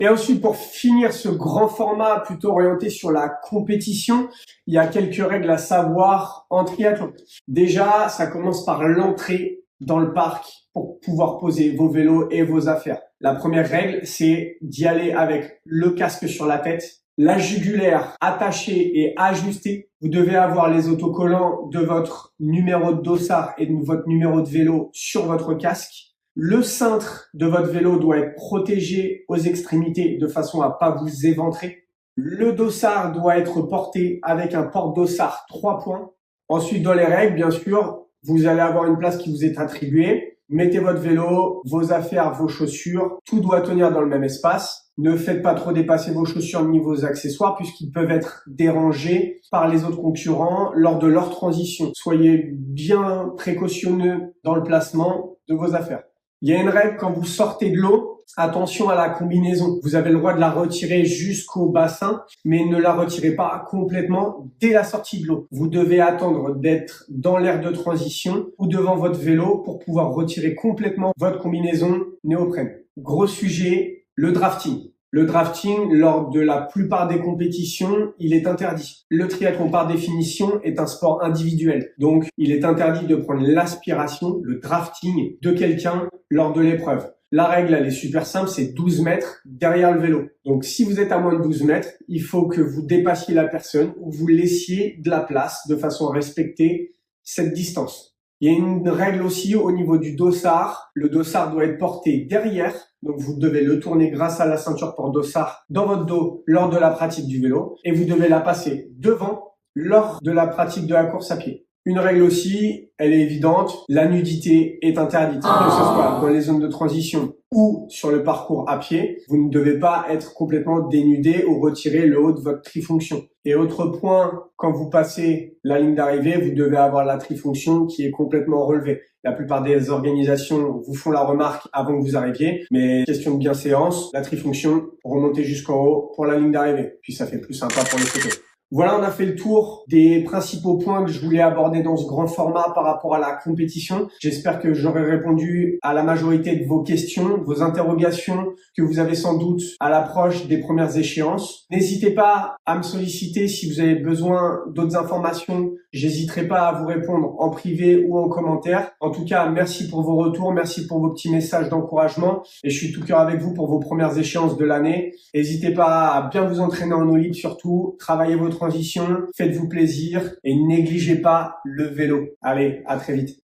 Et ensuite, pour finir ce grand format plutôt orienté sur la compétition, il y a quelques règles à savoir en triathlon. Déjà, ça commence par l'entrée dans le parc pour pouvoir poser vos vélos et vos affaires. La première règle, c'est d'y aller avec le casque sur la tête, la jugulaire attachée et ajustée. Vous devez avoir les autocollants de votre numéro de dossard et de votre numéro de vélo sur votre casque. Le cintre de votre vélo doit être protégé aux extrémités de façon à pas vous éventrer. Le dossard doit être porté avec un porte-dossard 3 points. Ensuite, dans les règles, bien sûr, vous allez avoir une place qui vous est attribuée. Mettez votre vélo, vos affaires, vos chaussures. Tout doit tenir dans le même espace. Ne faites pas trop dépasser vos chaussures ni vos accessoires puisqu'ils peuvent être dérangés par les autres concurrents lors de leur transition. Soyez bien précautionneux dans le placement de vos affaires. Il y a une règle quand vous sortez de l'eau, attention à la combinaison. Vous avez le droit de la retirer jusqu'au bassin, mais ne la retirez pas complètement dès la sortie de l'eau. Vous devez attendre d'être dans l'aire de transition ou devant votre vélo pour pouvoir retirer complètement votre combinaison néoprène. Gros sujet, le drafting. Le drafting, lors de la plupart des compétitions, il est interdit. Le triathlon, par définition, est un sport individuel. Donc, il est interdit de prendre l'aspiration, le drafting de quelqu'un lors de l'épreuve. La règle, elle est super simple, c'est 12 mètres derrière le vélo. Donc, si vous êtes à moins de 12 mètres, il faut que vous dépassiez la personne ou vous laissiez de la place de façon à respecter cette distance. Il y a une règle aussi au niveau du dossard. Le dossard doit être porté derrière. Donc, vous devez le tourner grâce à la ceinture porte-dossard dans votre dos lors de la pratique du vélo. Et vous devez la passer devant lors de la pratique de la course à pied. Une règle aussi, elle est évidente, la nudité est interdite, que ce soit dans les zones de transition ou sur le parcours à pied. Vous ne devez pas être complètement dénudé ou retirer le haut de votre trifonction. Et autre point, quand vous passez la ligne d'arrivée, vous devez avoir la trifonction qui est complètement relevée. La plupart des organisations vous font la remarque avant que vous arriviez, mais question de bienséance, la trifonction, remontez jusqu'en haut pour la ligne d'arrivée. Puis ça fait plus sympa pour les photos. Voilà, on a fait le tour des principaux points que je voulais aborder dans ce grand format par rapport à la compétition. J'espère que j'aurai répondu à la majorité de vos questions, vos interrogations que vous avez sans doute à l'approche des premières échéances. N'hésitez pas à me solliciter si vous avez besoin d'autres informations. J'hésiterai pas à vous répondre en privé ou en commentaire. En tout cas, merci pour vos retours, merci pour vos petits messages d'encouragement et je suis tout cœur avec vous pour vos premières échéances de l'année. N'hésitez pas à bien vous entraîner en eau libre surtout, travaillez votre transition, faites-vous plaisir et négligez pas le vélo. Allez, à très vite.